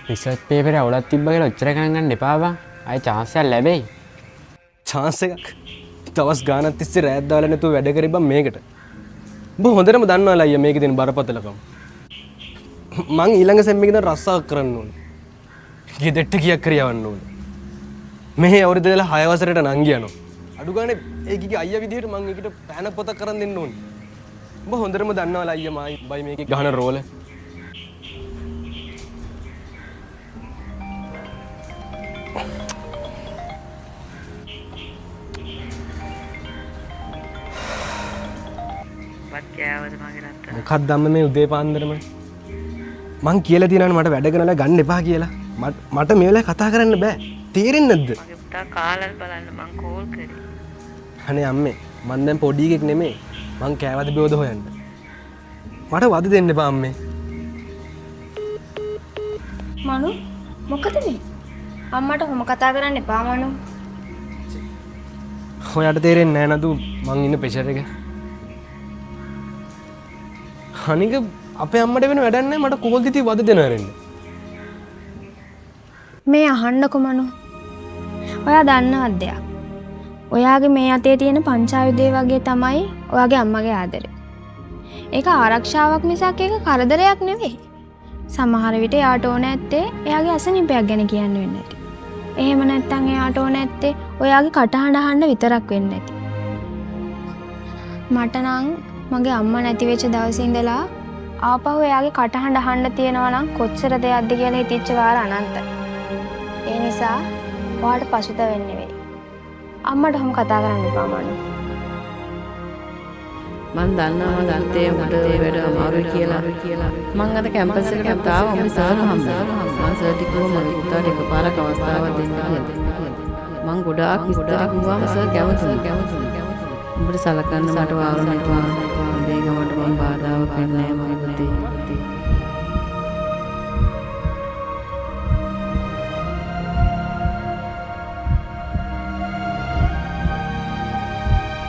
Research paper අවුලක් තිබ්බ කියලා ඔච්චර ගණන් ගන්න එපා බං. ආයේ chance එකක් ලැබෙයි. chance එකක්. දවස් ගානක් තිස්සේ රෑත් දාලා නැතුව වැඩ කරේ බං මේකට. උඹ හොඳටම දන්නවලා අයියා මේකේ තියෙන බරපතලකම. මං ඊළඟ සෙම් එකේ ඉඳන් රස්සාවක් කරන්න ඕනේ. ගෙදෙට්ට කීයක් කරියවන්න ඕනේ. මෙහි අවුරුදු 6 වසරේට නංගි යනවා. අඩු ගානේ ඒකිගේ අයියා විදිහට මං ඒකට පෑන පොතක් කරන් දෙන්න ඕනේ. උඹ හොඳටම දන්නවලා අයියා මායි බයි මේකේ ගහන රෝල. මොකක්ද අම්ම මේ උදේ පාන්දරම මං කියලා තියෙනවනේ මට වැඩ කරනලා ගන්න එපා කියලා. මට මේ වෙලාවේ කතා කරන්න බෑ. තේරෙන්නේ නැද්ද? මගේ පුතා කාලල් බලන්න මං කෝල් කරේ. අනේ අම්මේ මං දැන් පොඩි එකෙක් නෙමෙයි. මං කෑවද බිව්වද හොයන්න. මට වද දෙන්න එපා අම්මේ. මනු මොකද මේ? අම්මට කොහොම කතා කරන්න එපා මනු. ඔයාට තේරෙන්නේ නැහැ නේද මං ඉන්න ප්‍රෙෂර් එක. අනික අපේ අම්මට වෙන වැඩක් නැහැ මට කෝල් දිති වද දෙනවා රෙන්න. මේ අහන්නකො මනු. ඔයා දන්නවද දෙයක්? ඔයාගේ මේ අතේ තියෙන පංචායුධය වගේ තමයි ඔයාගේ අම්මගේ ආදරේ. ඒක ආරක්ෂාවක් මිසක් ඒක කරදරයක් නෙවෙයි. සමහර විට එයාට ඕන නැත්තේ එයාගේ අසනීපයක් ගැන කියන්න වෙන්නේ නැති. එහෙම නැත්නම් එයාට ඕන නැත්තේ ඔයාගේ කටහඬ අහන්න විතරක් වෙන්නේ නැති. මට නම් මගේ අම්මා නැති වෙච්ච දවසේ ඉඳලා ආපහු එයාගේ කටහඬ අහන්න තියෙනවා නම් කොච්චර දෙයක්ද කියලා හිතෙච්ච වාර අනන්තයි. ඒ නිසා ඔයාට පසුතැවෙන්නේ නෙවෙයි. අම්මට හැම කතා කරන්න එපා මනු. මං දන්නවා මං ගත්තේ උඩ වැඩ අමාරුයි කියලා. මං අද කැම්පස් එකට ආවා මම සර් හම්බුනා. මං සර්ට කිව්වා මගේ පුතාට එකපාරක් අවස්ථාවක් දෙන්න කියලා. මං ගොඩාක් විස්තර කිව්වාම සර් කැමතියි. උඹට සලකන්න මට වාරුණට මේ ගමට මං බාධාවක් වෙන්නේ නැහැ මගේ පුතේ.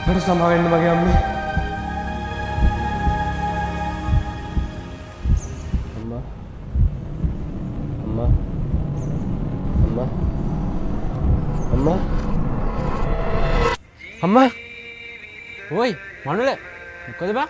මට සමාවෙන්න මගේ අම්මේ. අම්මා ඔයි මනුල මොකද බං?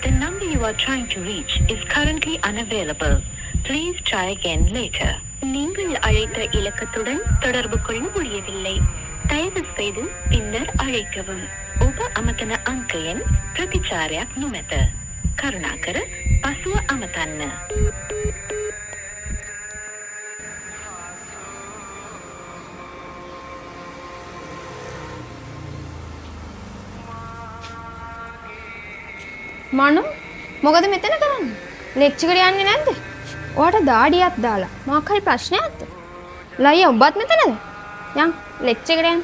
The number you are trying to reach is currently unavailable. Please try again later. நீங்கள் அழைத்த இலக்கத்துடன் தொடர்பு கொள்ள முடியவில்லை. தயவு செய்து பின்னர் அழைக்கவும். ඔබ අමතන අංකයෙන් ප්‍රතිචාරයක් නොමැත. කරුණාකර පසුව අමතන්න. මනු මොකද මෙතන කරන්නේ? ලෙක්චර් එකට යන්නේ නැද්ද? ඔයාට දාඩියක් දාලා මොකක් හරි ප්‍රශ්නයක්ද? ලයියා ඔබත් මෙතනද? යන් ලෙක්චර් එකට යන්න.